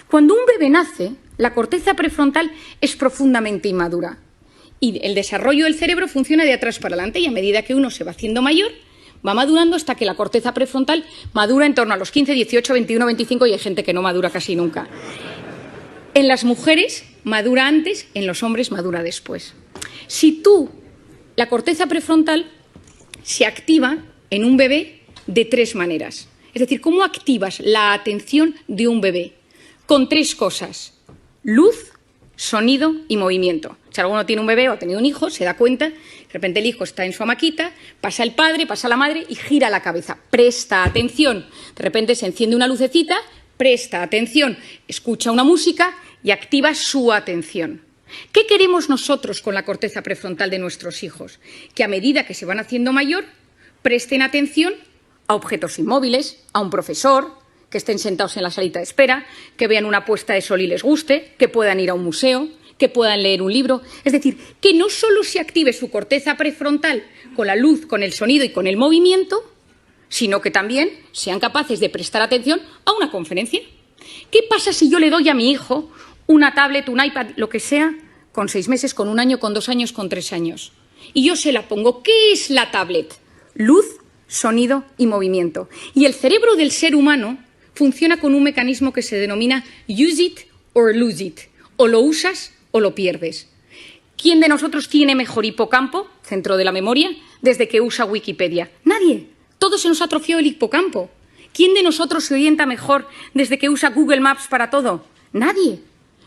Cuando un bebé nace, la corteza prefrontal es profundamente inmadura y el desarrollo del cerebro funciona de atrás para adelante, y a medida que uno se va haciendo mayor, va madurando hasta que la corteza prefrontal madura en torno a los 15, 18, 21, 25, y hay gente que no madura casi nunca. En las mujeres madura antes, en los hombres madura después. Si la corteza prefrontal se activa en un bebé de 3 maneras. Es decir, ¿cómo activas la atención de un bebé? Con 3 cosas: luz, sonido y movimiento. Si alguno tiene un bebé o ha tenido un hijo, se da cuenta, de repente el hijo está en su hamaquita, pasa el padre, pasa la madre y gira la cabeza. Presta atención. De repente se enciende una lucecita, presta atención, escucha una música y activa su atención. ¿Qué queremos nosotros con la corteza prefrontal de nuestros hijos? Que a medida que se van haciendo mayor, presten atención a objetos inmóviles, a un profesor, que estén sentados en la salita de espera, que vean una puesta de sol y les guste, que puedan ir a un museo, que puedan leer un libro. Es decir, que no solo se active su corteza prefrontal con la luz, con el sonido y con el movimiento, sino que también sean capaces de prestar atención a una conferencia. ¿Qué pasa si yo le doy a mi hijo una tablet, un iPad, lo que sea, con 6 meses, con 1 año, con 2 años, con 3 años? Y yo se la pongo. ¿Qué es la tablet? Luz, sonido y movimiento. Y el cerebro del ser humano funciona con un mecanismo que se denomina use it or lose it. O lo usas o lo pierdes. ¿Quién de nosotros tiene mejor hipocampo, centro de la memoria, desde que usa Wikipedia? Nadie. Todos se nos atrofió el hipocampo. ¿Quién de nosotros se orienta mejor desde que usa Google Maps para todo? Nadie.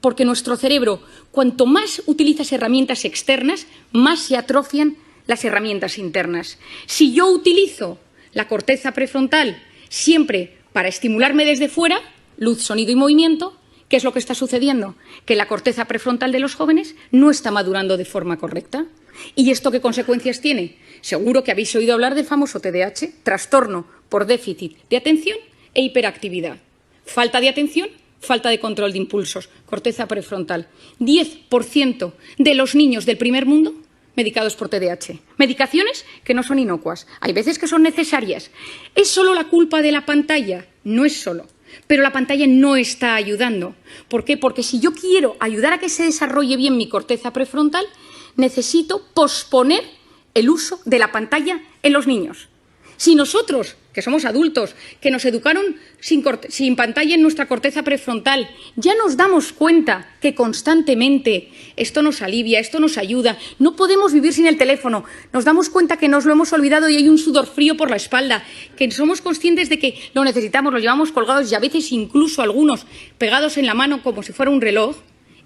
Porque nuestro cerebro, cuanto más utilizas herramientas externas, más se atrofian las herramientas internas. Si yo utilizo la corteza prefrontal siempre para estimularme desde fuera, luz, sonido y movimiento, ¿qué es lo que está sucediendo? Que la corteza prefrontal de los jóvenes no está madurando de forma correcta. ¿Y esto qué consecuencias tiene? Seguro que habéis oído hablar del famoso TDAH, trastorno por déficit de atención e hiperactividad. Falta de atención, falta de control de impulsos, corteza prefrontal. 10% de los niños del primer mundo medicados por TDAH. Medicaciones que no son inocuas. Hay veces que son necesarias. ¿Es solo la culpa de la pantalla? No es solo. Pero la pantalla no está ayudando. ¿Por qué? Porque si yo quiero ayudar a que se desarrolle bien mi corteza prefrontal, necesito posponer el uso de la pantalla en los niños. Si nosotros, que somos adultos, que nos educaron sin pantalla en nuestra corteza prefrontal, ya nos damos cuenta que constantemente esto nos alivia, esto nos ayuda, no podemos vivir sin el teléfono, nos damos cuenta que nos lo hemos olvidado y hay un sudor frío por la espalda, que somos conscientes de que lo necesitamos, lo llevamos colgados y a veces incluso algunos pegados en la mano como si fuera un reloj.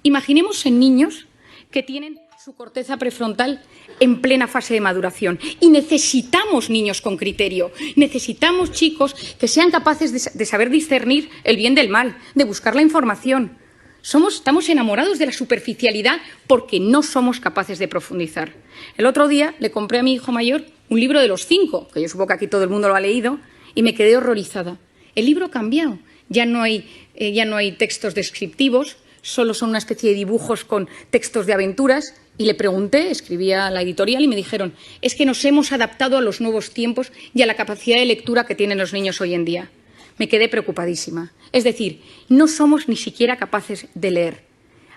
Imaginemos en niños que tienen su corteza prefrontal en plena fase de maduración. Y necesitamos niños con criterio, necesitamos chicos que sean capaces de saber discernir el bien del mal, de buscar la información. Estamos enamorados de la superficialidad porque no somos capaces de profundizar. El otro día le compré a mi hijo mayor un libro de los 5, que yo supongo que aquí todo el mundo lo ha leído, y me quedé horrorizada. El libro ha cambiado, ya no hay textos descriptivos, solo son una especie de dibujos con textos de aventuras. Y le pregunté, escribía a la editorial y me dijeron, es que nos hemos adaptado a los nuevos tiempos y a la capacidad de lectura que tienen los niños hoy en día. Me quedé preocupadísima. Es decir, no somos ni siquiera capaces de leer.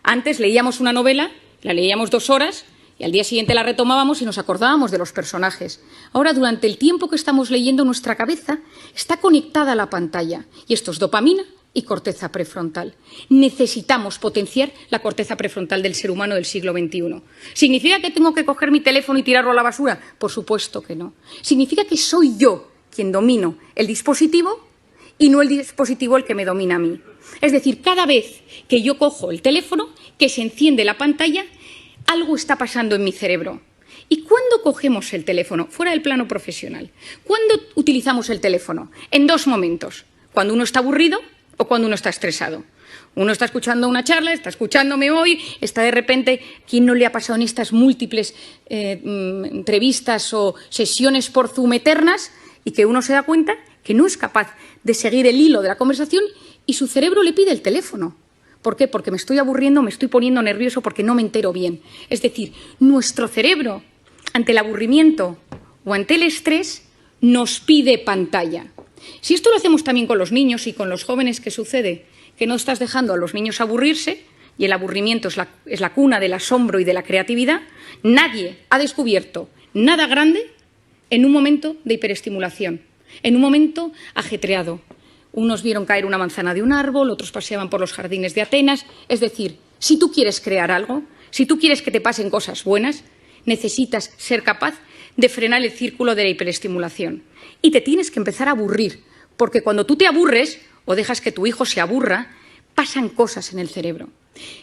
Antes leíamos una novela, la leíamos 2 horas y al día siguiente la retomábamos y nos acordábamos de los personajes. Ahora, durante el tiempo que estamos leyendo, nuestra cabeza está conectada a la pantalla y esto es dopamina y corteza prefrontal. Necesitamos potenciar la corteza prefrontal del ser humano del siglo XXI. ¿Significa que tengo que coger mi teléfono y tirarlo a la basura? Por supuesto que no. Significa que soy yo quien domino el dispositivo y no el dispositivo el que me domina a mí. Es decir, cada vez que yo cojo el teléfono, que se enciende la pantalla, algo está pasando en mi cerebro. ¿Y cuándo cogemos el teléfono? Fuera del plano profesional. ¿Cuándo utilizamos el teléfono? En 2 momentos. Cuando uno está aburrido o cuando uno está estresado. Uno está escuchando una charla, está escuchándome hoy, está de repente, ¿quién no le ha pasado en estas múltiples entrevistas o sesiones por Zoom eternas? Y que uno se da cuenta que no es capaz de seguir el hilo de la conversación y su cerebro le pide el teléfono. ¿Por qué? Porque me estoy aburriendo, me estoy poniendo nervioso porque no me entero bien. Es decir, nuestro cerebro, ante el aburrimiento o ante el estrés, nos pide pantalla. Si esto lo hacemos también con los niños y con los jóvenes, ¿qué sucede? que no estás dejando a los niños aburrirse, y el aburrimiento es la cuna del asombro y de la creatividad. Nadie ha descubierto nada grande en un momento de hiperestimulación, en un momento ajetreado. Unos vieron caer una manzana de un árbol, otros paseaban por los jardines de Atenas. Es decir, si tú quieres crear algo, si tú quieres que te pasen cosas buenas, necesitas ser capaz de frenar el círculo de la hiperestimulación. Y te tienes que empezar a aburrir, porque cuando tú te aburres o dejas que tu hijo se aburra, pasan cosas en el cerebro.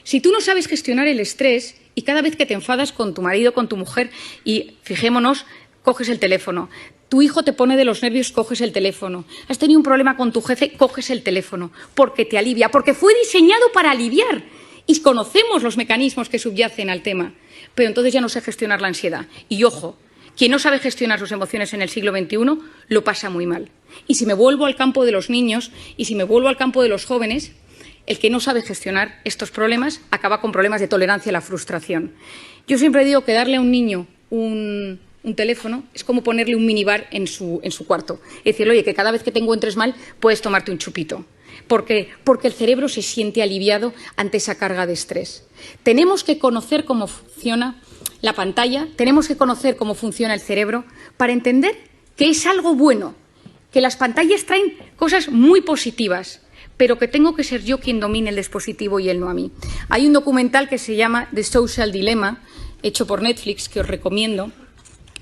Si tú no sabes gestionar el estrés y cada vez que te enfadas con tu marido, con tu mujer, y fijémonos, coges el teléfono, tu hijo te pone de los nervios, coges el teléfono, has tenido un problema con tu jefe, coges el teléfono, porque te alivia, porque fue diseñado para aliviar. Y conocemos los mecanismos que subyacen al tema, pero entonces ya no sé gestionar la ansiedad. Y ojo, quien no sabe gestionar sus emociones en el siglo XXI lo pasa muy mal. Y si me vuelvo al campo de los niños y si me vuelvo al campo de los jóvenes, el que no sabe gestionar estos problemas acaba con problemas de tolerancia a la frustración. Yo siempre digo que darle a un niño un teléfono es como ponerle un minibar en su cuarto. Es decir, oye, que cada vez que te encuentres mal puedes tomarte un chupito. Porque el cerebro se siente aliviado ante esa carga de estrés. Tenemos que conocer cómo funciona la pantalla, tenemos que conocer cómo funciona el cerebro para entender que es algo bueno, que las pantallas traen cosas muy positivas, pero que tengo que ser yo quien domine el dispositivo y él no a mí. Hay un documental que se llama The Social Dilemma, hecho por Netflix, que os recomiendo.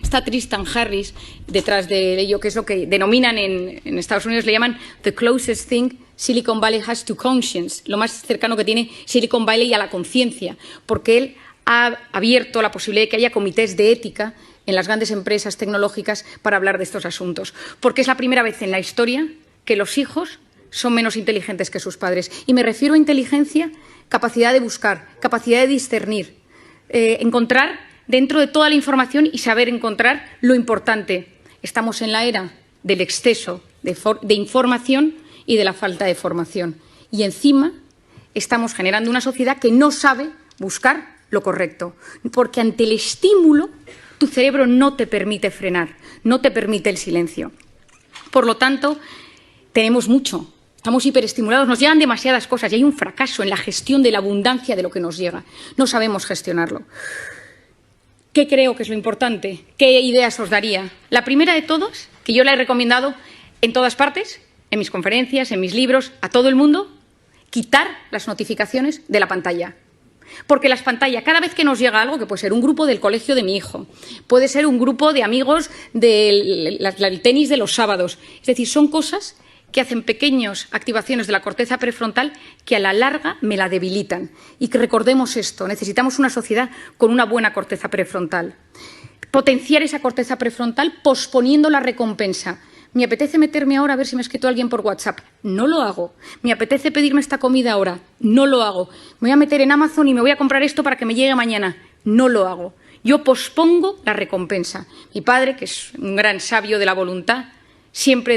Está Tristan Harris detrás de ello, que es lo que denominan en Estados Unidos, le llaman the closest thing Silicon Valley has to conscience, lo más cercano que tiene Silicon Valley a la conciencia, porque él ha abierto la posibilidad de que haya comités de ética en las grandes empresas tecnológicas para hablar de estos asuntos, porque es la primera vez en la historia que los hijos son menos inteligentes que sus padres. Y me refiero a inteligencia, capacidad de buscar, capacidad de discernir, encontrar dentro de toda la información y saber encontrar lo importante. Estamos en la era del exceso de información y de la falta de formación. Y encima estamos generando una sociedad que no sabe buscar lo correcto, porque ante el estímulo tu cerebro no te permite frenar, no te permite el silencio. Por lo tanto, tenemos mucho. Estamos hiperestimulados, nos llegan demasiadas cosas y hay un fracaso en la gestión de la abundancia de lo que nos llega. No sabemos gestionarlo. ¿Qué creo que es lo importante? ¿Qué ideas os daría? La primera de todas, que yo la he recomendado en todas partes, en mis conferencias, en mis libros, a todo el mundo, quitar las notificaciones de la pantalla. Porque las pantallas, cada vez que nos llega algo, que puede ser un grupo del colegio de mi hijo, puede ser un grupo de amigos del tenis de los sábados, es decir, son cosas que hacen pequeñas activaciones de la corteza prefrontal que a la larga me la debilitan. Y que recordemos esto, necesitamos una sociedad con una buena corteza prefrontal. Potenciar esa corteza prefrontal posponiendo la recompensa. Me apetece meterme ahora a ver si me ha escrito alguien por WhatsApp. No lo hago. Me apetece pedirme esta comida ahora. No lo hago. Me voy a meter en Amazon y me voy a comprar esto para que me llegue mañana. No lo hago. Yo pospongo la recompensa. Mi padre, que es un gran sabio de la voluntad, siempre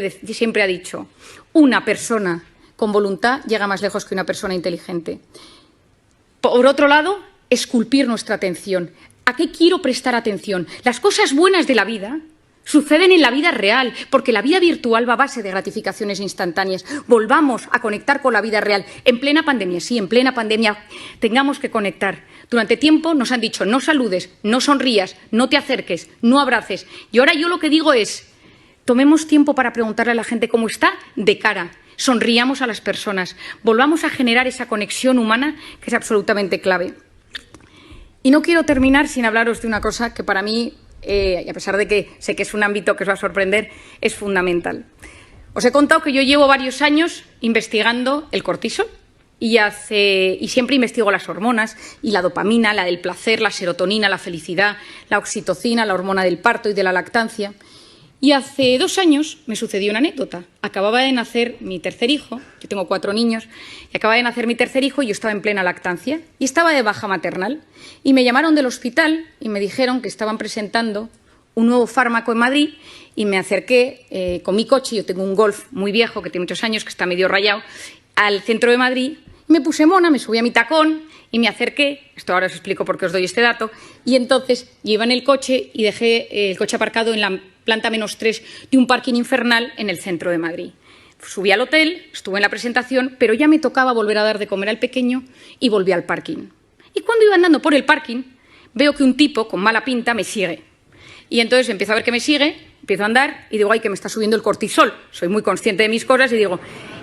ha dicho, una persona con voluntad llega más lejos que una persona inteligente. Por otro lado, esculpir nuestra atención. ¿A qué quiero prestar atención? Las cosas buenas de la vida suceden en la vida real, porque la vida virtual va a base de gratificaciones instantáneas. Volvamos a conectar con la vida real. En plena pandemia, sí, en plena pandemia tengamos que conectar. Durante tiempo nos han dicho, no saludes, no sonrías, no te acerques, no abraces. Y ahora yo lo que digo es, tomemos tiempo para preguntarle a la gente cómo está de cara. Sonriamos a las personas. Volvamos a generar esa conexión humana que es absolutamente clave. Y no quiero terminar sin hablaros de una cosa que para mí, y a pesar de que sé que es un ámbito que os va a sorprender, es fundamental. Os he contado que yo llevo varios años investigando el cortisol y siempre investigo las hormonas y la dopamina, la del placer, la serotonina, la felicidad, la oxitocina, la hormona del parto y de la lactancia. Y hace 2 años me sucedió una anécdota. Acababa de nacer mi tercer hijo, yo tengo 4 niños, y acababa de nacer mi tercer hijo y yo estaba en plena lactancia y estaba de baja maternal. Y me llamaron del hospital y me dijeron que estaban presentando un nuevo fármaco en Madrid y me acerqué con mi coche, yo tengo un Golf muy viejo que tiene muchos años, que está medio rayado, al centro de Madrid. Me puse mona, me subí a mi tacón y me acerqué, esto ahora os explico por qué os doy este dato, y entonces yo iba en el coche y dejé el coche aparcado en la planta -3 de un parking infernal en el centro de Madrid. Subí al hotel, estuve en la presentación, pero ya me tocaba volver a dar de comer al pequeño y volví al parking. Y cuando iba andando por el parking, veo que un tipo con mala pinta me sigue. Y entonces empiezo a ver que me sigue, empiezo a andar y digo, ay, que me está subiendo el cortisol. Soy muy consciente de mis cosas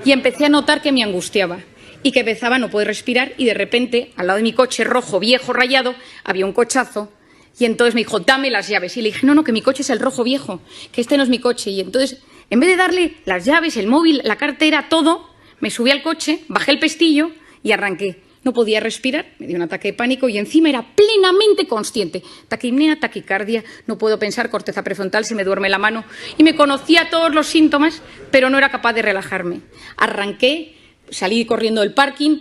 y empecé a notar que me angustiaba y que empezaba a no poder respirar y de repente, al lado de mi coche rojo, viejo, rayado, había un cochazo y entonces me dijo, dame las llaves. Y le dije, no, que mi coche es el rojo viejo, que este no es mi coche. Y entonces, en vez de darle las llaves, el móvil, la cartera, todo, me subí al coche, bajé el pestillo y arranqué. No podía respirar, me dio un ataque de pánico y encima era plenamente consciente. Taquipnea, taquicardia, no puedo pensar, corteza prefrontal, se me duerme la mano. Y me conocía todos los síntomas, pero no era capaz de relajarme. Arranqué, salí corriendo del parking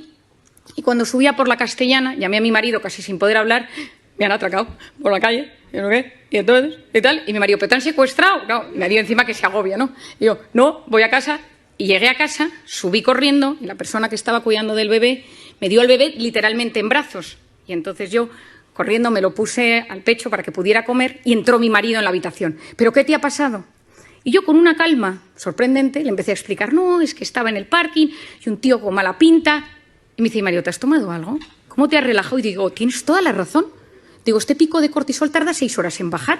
y cuando subía por la Castellana, llamé a mi marido casi sin poder hablar, me han atracado por la calle, y no qué, y entonces, y tal, y mi marido, ¿pero te han secuestrado? No, me dio encima que se agobia, ¿no? Y yo, no, voy a casa. Y llegué a casa, subí corriendo y la persona que estaba cuidando del bebé me dio el bebé literalmente en brazos. Y entonces yo, corriendo, me lo puse al pecho para que pudiera comer y entró mi marido en la habitación. ¿Pero qué te ha pasado? Y yo, con una calma sorprendente, le empecé a explicar, no, es que estaba en el parking y un tío con mala pinta. Y me dice, Mario, ¿te has tomado algo? ¿Cómo te has relajado? Y digo, tienes toda la razón. Digo, este pico de cortisol tarda 6 horas en bajar.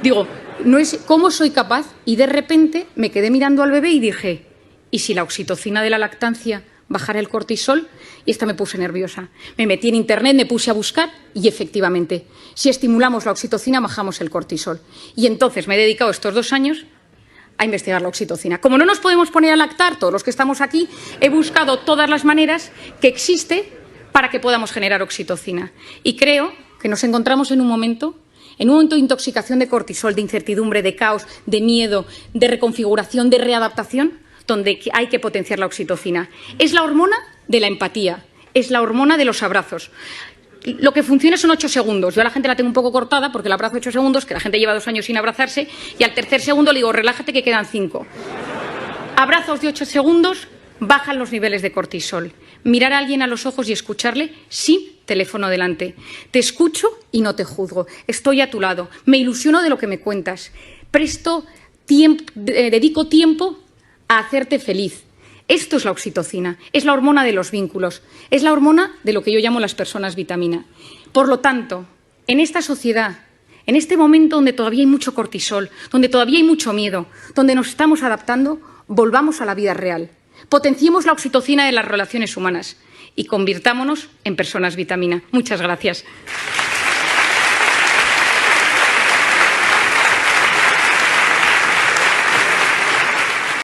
Digo, no es cómo soy capaz. Y de repente me quedé mirando al bebé y dije, ¿y si la oxitocina de la lactancia bajara el cortisol? Y esta me puse nerviosa. Me metí en internet, me puse a buscar y efectivamente, si estimulamos la oxitocina, bajamos el cortisol. Y entonces me he dedicado estos 2 años a investigar la oxitocina. Como no nos podemos poner a lactar, todos los que estamos aquí, he buscado todas las maneras que existe para que podamos generar oxitocina. Y creo que nos encontramos en un momento de intoxicación de cortisol, de incertidumbre, de caos, de miedo, de reconfiguración, de readaptación, donde hay que potenciar la oxitocina. Es la hormona de la empatía, es la hormona de los abrazos. Lo que funciona son 8 segundos. Yo a la gente la tengo un poco cortada porque la abrazo 8 segundos, que la gente lleva 2 años sin abrazarse, y al tercer segundo le digo, relájate que quedan 5. Abrazos de 8 segundos bajan los niveles de cortisol. Mirar a alguien a los ojos y escucharle sin teléfono delante. Te escucho y no te juzgo. Estoy a tu lado. Me ilusiono de lo que me cuentas. Dedico tiempo a hacerte feliz. Esto es la oxitocina, es la hormona de los vínculos, es la hormona de lo que yo llamo las personas vitamina. Por lo tanto, en esta sociedad, en este momento donde todavía hay mucho cortisol, donde todavía hay mucho miedo, donde nos estamos adaptando, volvamos a la vida real. Potenciemos la oxitocina de las relaciones humanas y convirtámonos en personas vitamina. Muchas gracias.